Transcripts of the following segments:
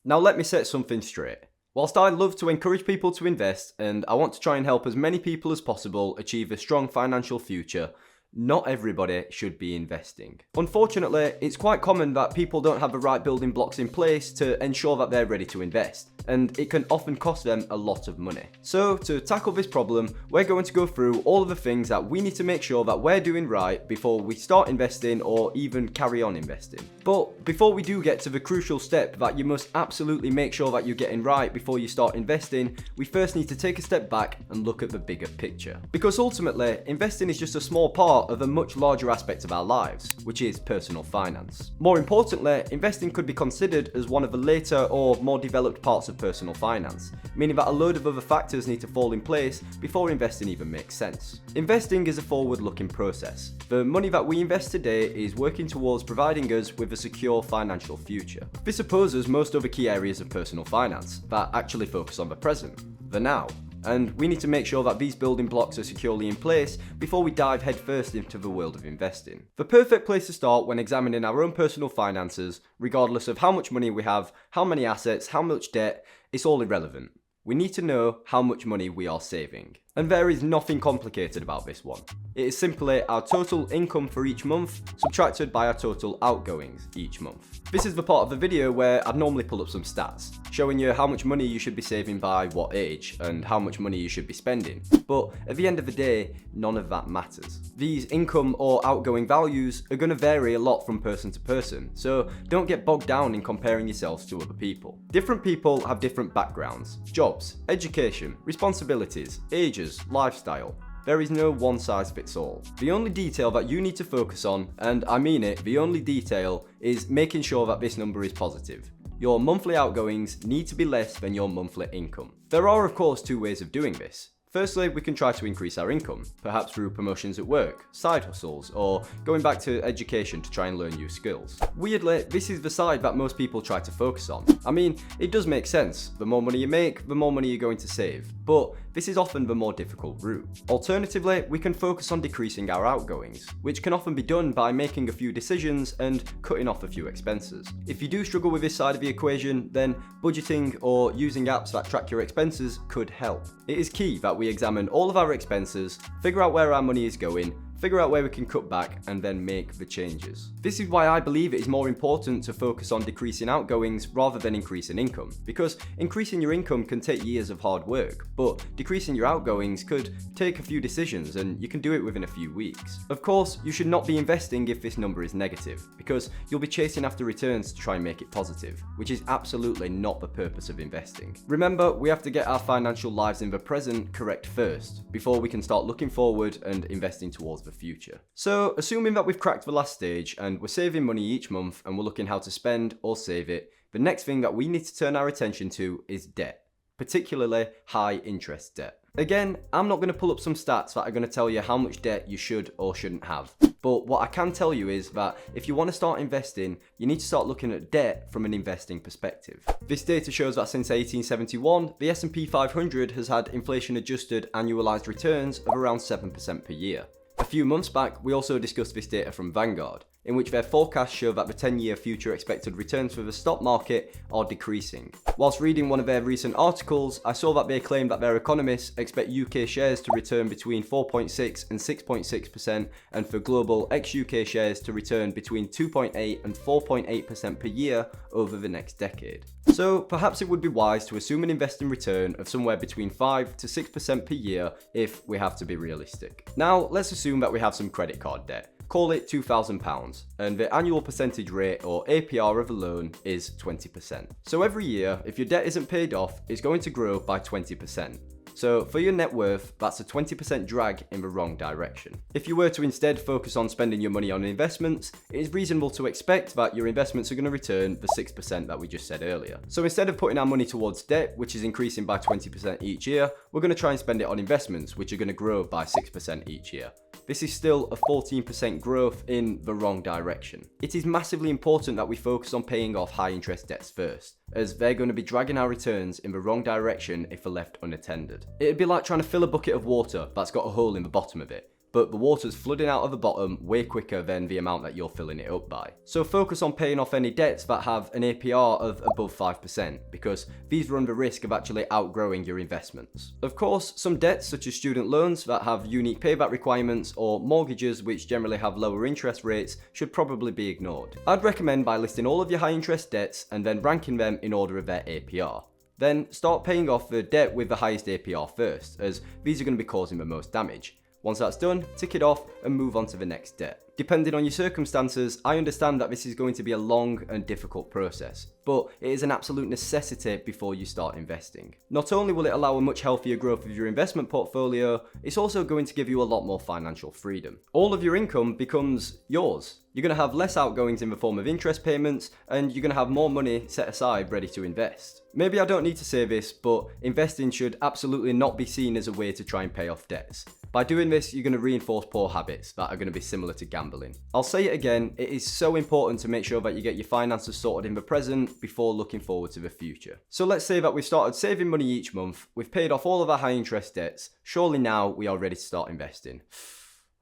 Now let me set something straight. Whilst I love to encourage people to invest and I want to try and help as many people as possible achieve a strong financial future, not everybody should be investing. Unfortunately, it's quite common that people don't have the right building blocks in place to ensure that they're ready to invest, and it can often cost them a lot of money. So to tackle this problem, we're going to go through all of the things that we need to make sure that we're doing right before we start investing or even carry on investing. But before we do get to the crucial step that you must absolutely make sure that you're getting right before you start investing, we first need to take a step back and look at the bigger picture. Because ultimately, investing is just a small part of a much larger aspect of our lives, which is personal finance. More importantly, investing could be considered as one of the later or more developed parts of personal finance, meaning that a load of other factors need to fall in place before investing even makes sense. Investing is a forward-looking process. The money that we invest today is working towards providing us with a secure financial future. This opposes most other key areas of personal finance that actually focus on the present, the now. And we need to make sure that these building blocks are securely in place before we dive headfirst into the world of investing. The perfect place to start when examining our own personal finances, regardless of how much money we have, how many assets, how much debt, it's all irrelevant. We need to know how much money we are saving. And there is nothing complicated about this one. It is simply our total income for each month subtracted by our total outgoings each month. This is the part of the video where I'd normally pull up some stats, showing you how much money you should be saving by what age and how much money you should be spending. But at the end of the day, none of that matters. These income or outgoing values are going to vary a lot from person to person, so don't get bogged down in comparing yourselves to other people. Different people have different backgrounds, jobs, education, responsibilities, ages, lifestyle. There is no one size fits all. The only detail that you need to focus on, and I mean it, the only detail, is making sure that this number is positive. Your monthly outgoings need to be less than your monthly income. There are of course two ways of doing this. Firstly, we can try to increase our income, perhaps through promotions at work, side hustles, or going back to education to try and learn new skills. Weirdly, this is the side that most people try to focus on. I mean, it does make sense. The more money you make, the more money you're going to save. But this is often the more difficult route. Alternatively, we can focus on decreasing our outgoings, which can often be done by making a few decisions and cutting off a few expenses. If you do struggle with this side of the equation, then budgeting or using apps that track your expenses could help. It is key that we examine all of our expenses, figure out where our money is going, figure out where we can cut back, and then make the changes. This is why I believe it is more important to focus on decreasing outgoings rather than increasing income, because increasing your income can take years of hard work, but decreasing your outgoings could take a few decisions and you can do it within a few weeks. Of course, you should not be investing if this number is negative, because you'll be chasing after returns to try and make it positive, which is absolutely not the purpose of investing. Remember, we have to get our financial lives in the present correct first, before we can start looking forward and investing towards the future. So, assuming that we've cracked the last stage and we're saving money each month and we're looking how to spend or save it, the next thing that we need to turn our attention to is debt, particularly high interest debt. Again, I'm not going to pull up some stats that are going to tell you how much debt you should or shouldn't have. But what I can tell you is that if you want to start investing, you need to start looking at debt from an investing perspective. This data shows that since 1871, the S&P 500 has had inflation-adjusted annualized returns of around 7% per year. A few months back, we also discussed this data from Vanguard, in which their forecasts show that the 10-year future expected returns for the stock market are decreasing. Whilst reading one of their recent articles, I saw that they claim that their economists expect UK shares to return between 4.6 and 6.6%, and for global ex-UK shares to return between 2.8 and 4.8% per year over the next decade. So perhaps it would be wise to assume an investing return of somewhere between 5 to 6% per year if we have to be realistic. Now, let's assume that we have some credit card debt. Call it £2,000, and the annual percentage rate or APR of a loan is 20%. So every year, if your debt isn't paid off, it's going to grow by 20%. So for your net worth, that's a 20% drag in the wrong direction. If you were to instead focus on spending your money on investments, it is reasonable to expect that your investments are going to return the 6% that we just said earlier. So instead of putting our money towards debt, which is increasing by 20% each year, we're going to try and spend it on investments, which are going to grow by 6% each year. This is still a 14% growth in the wrong direction. It is massively important that we focus on paying off high interest debts first, as they're going to be dragging our returns in the wrong direction if they're left unattended. It'd be like trying to fill a bucket of water that's got a hole in the bottom of it. but the water's flooding out of the bottom way quicker than the amount that you're filling it up by. So focus on paying off any debts that have an APR of above 5%, because these run the risk of actually outgrowing your investments. Of course, some debts such as student loans that have unique payback requirements or mortgages which generally have lower interest rates should probably be ignored. I'd recommend by listing all of your high interest debts and then ranking them in order of their APR. Then start paying off the debt with the highest APR first, as these are going to be causing the most damage. Once that's done, tick it off and move on to the next debt. Depending on your circumstances, I understand that this is going to be a long and difficult process, but it is an absolute necessity before you start investing. Not only will it allow a much healthier growth of your investment portfolio, it's also going to give you a lot more financial freedom. All of your income becomes yours. You're going to have less outgoings in the form of interest payments, and you're going to have more money set aside ready to invest. Maybe I don't need to say this, but investing should absolutely not be seen as a way to try and pay off debts. By doing this, you're going to reinforce poor habits that are going to be similar to gambling. I'll say it again, it is so important to make sure that you get your finances sorted in the present before looking forward to the future. So let's say that we've started saving money each month, we've paid off all of our high interest debts, surely now we are ready to start investing.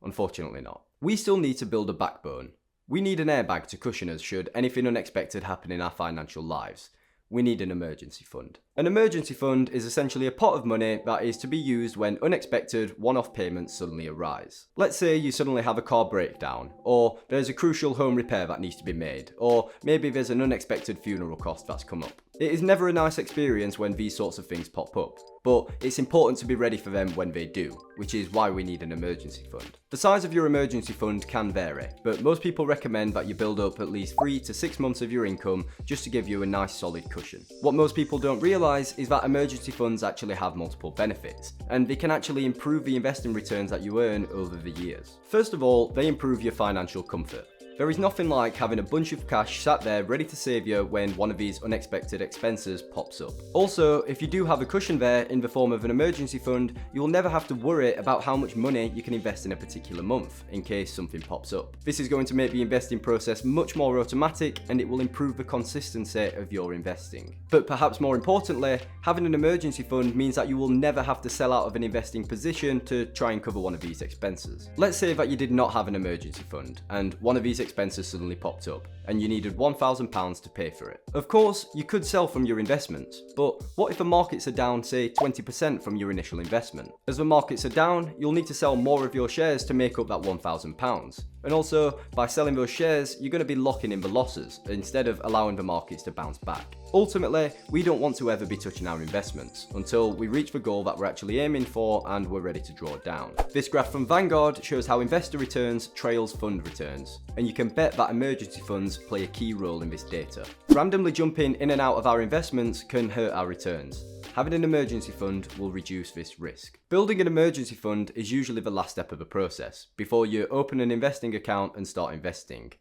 Unfortunately not. We still need to build a backbone. We need an airbag to cushion us should anything unexpected happen in our financial lives. We need an emergency fund. An emergency fund is essentially a pot of money that is to be used when unexpected one-off payments suddenly arise. Let's say you suddenly have a car breakdown, or there's a crucial home repair that needs to be made, or maybe there's an unexpected funeral cost that's come up. It is never a nice experience when these sorts of things pop up, but it's important to be ready for them when they do, which is why we need an emergency fund. The size of your emergency fund can vary, but most people recommend that you build up at least 3 to 6 months of your income just to give you a nice solid cushion. What most people don't realise is that emergency funds actually have multiple benefits, and they can actually improve the investing returns that you earn over the years. First of all, they improve your financial comfort. There is nothing like having a bunch of cash sat there ready to save you when one of these unexpected expenses pops up. Also, if you do have a cushion there in the form of an emergency fund, you will never have to worry about how much money you can invest in a particular month in case something pops up. This is going to make the investing process much more automatic, and it will improve the consistency of your investing. But perhaps more importantly, having an emergency fund means that you will never have to sell out of an investing position to try and cover one of these expenses. Let's say that you did not have an emergency fund, and one of these expenses suddenly popped up, and you needed £1,000 to pay for it. Of course, you could sell from your investments, but what if the markets are down, say, 20% from your initial investment? As the markets are down, you'll need to sell more of your shares to make up that £1,000. And also, by selling those shares, you're going to be locking in the losses instead of allowing the markets to bounce back. Ultimately, we don't want to ever be touching our investments until we reach the goal that we're actually aiming for and we're ready to draw down. This graph from Vanguard shows how investor returns trails fund returns, and you can bet that emergency funds play a key role in this data. Randomly jumping in and out of our investments can hurt our returns. Having an emergency fund will reduce this risk. Building an emergency fund is usually the last step of the process, before you open an investing account and start investing.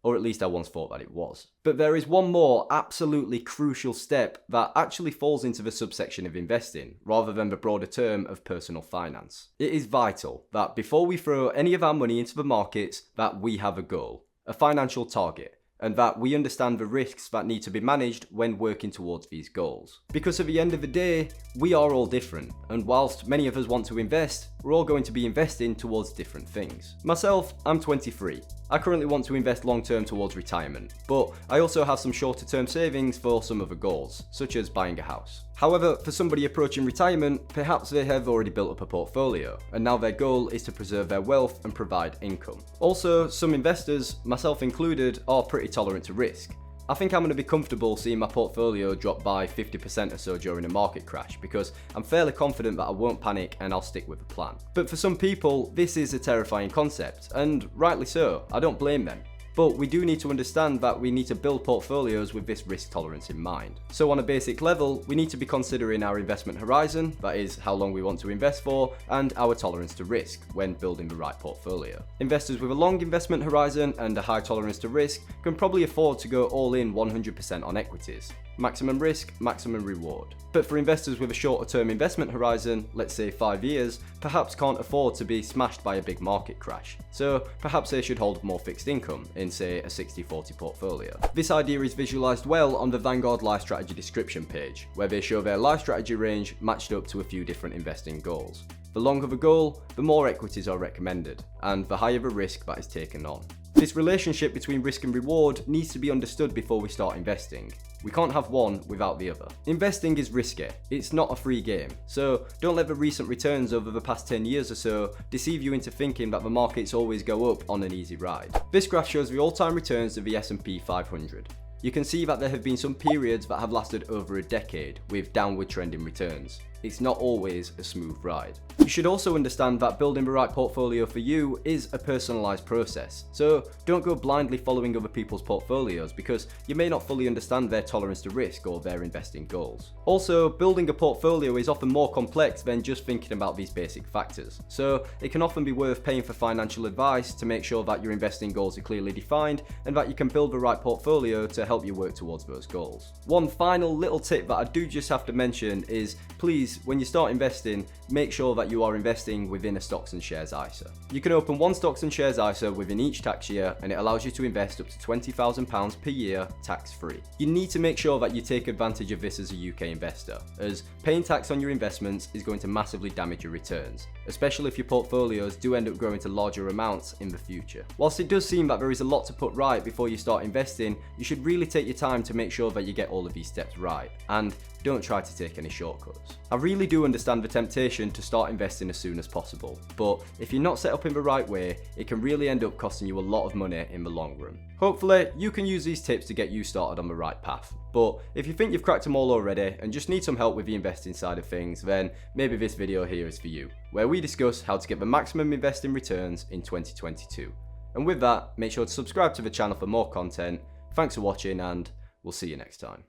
Or at least I once thought that it was. But there is one more absolutely crucial step that actually falls into the subsection of investing, rather than the broader term of personal finance. It is vital that before we throw any of our money into the markets, that we have a goal, a financial target, and that we understand the risks that need to be managed when working towards these goals. Because at the end of the day, we are all different, and whilst many of us want to invest, we're all going to be investing towards different things. Myself, I'm 23. I currently want to invest long term towards retirement, but I also have some shorter term savings for some other goals, such as buying a house. However, for somebody approaching retirement, perhaps they have already built up a portfolio, and now their goal is to preserve their wealth and provide income. Also, some investors, myself included, are pretty tolerant to risk. I think I'm going to be comfortable seeing my portfolio drop by 50% or so during a market crash, because I'm fairly confident that I won't panic and I'll stick with the plan. But for some people, this is a terrifying concept, and rightly so, I don't blame them. But we do need to understand that we need to build portfolios with this risk tolerance in mind. So on a basic level, we need to be considering our investment horizon, that is how long we want to invest for, and our tolerance to risk when building the right portfolio. Investors with a long investment horizon and a high tolerance to risk can probably afford to go all in 100% on equities. Maximum risk, maximum reward. But for investors with a shorter term investment horizon, let's say 5 years, perhaps can't afford to be smashed by a big market crash. So perhaps they should hold more fixed income in, say, a 60-40 portfolio. This idea is visualized well on the Vanguard Life Strategy description page, where they show their life strategy range matched up to a few different investing goals. The longer the goal, the more equities are recommended, and the higher the risk that is taken on. This relationship between risk and reward needs to be understood before we start investing. We can't have one without the other. Investing is risky, it's not a free game, so don't let the recent returns over the past 10 years or so deceive you into thinking that the markets always go up on an easy ride. This graph shows the all-time returns of the S&P 500. You can see that there have been some periods that have lasted over a decade with downward trending returns. It's not always a smooth ride. You should also understand that building the right portfolio for you is a personalised process, so don't go blindly following other people's portfolios because you may not fully understand their tolerance to risk or their investing goals. Also, building a portfolio is often more complex than just thinking about these basic factors, so it can often be worth paying for financial advice to make sure that your investing goals are clearly defined and that you can build the right portfolio to help you work towards those goals. One final little tip that I do just have to mention is, please, when you start investing, make sure that you are investing within a stocks and shares ISA. You can open one stocks and shares ISA within each tax year, and it allows you to invest up to £20,000 per year tax-free. You need to make sure that you take advantage of this as a UK investor, as paying tax on your investments is going to massively damage your returns, especially if your portfolios do end up growing to larger amounts in the future. Whilst it does seem that there is a lot to put right before you start investing, you should really take your time to make sure that you get all of these steps right, and don't try to take any shortcuts. I really do understand the temptation to start investing as soon as possible, but if you're not set up in the right way, it can really end up costing you a lot of money in the long run. Hopefully, you can use these tips to get you started on the right path, but if you think you've cracked them all already and just need some help with the investing side of things, then maybe this video here is for you, where we discuss how to get the maximum investing returns in 2022. And with that, make sure to subscribe to the channel for more content. Thanks for watching, and we'll see you next time.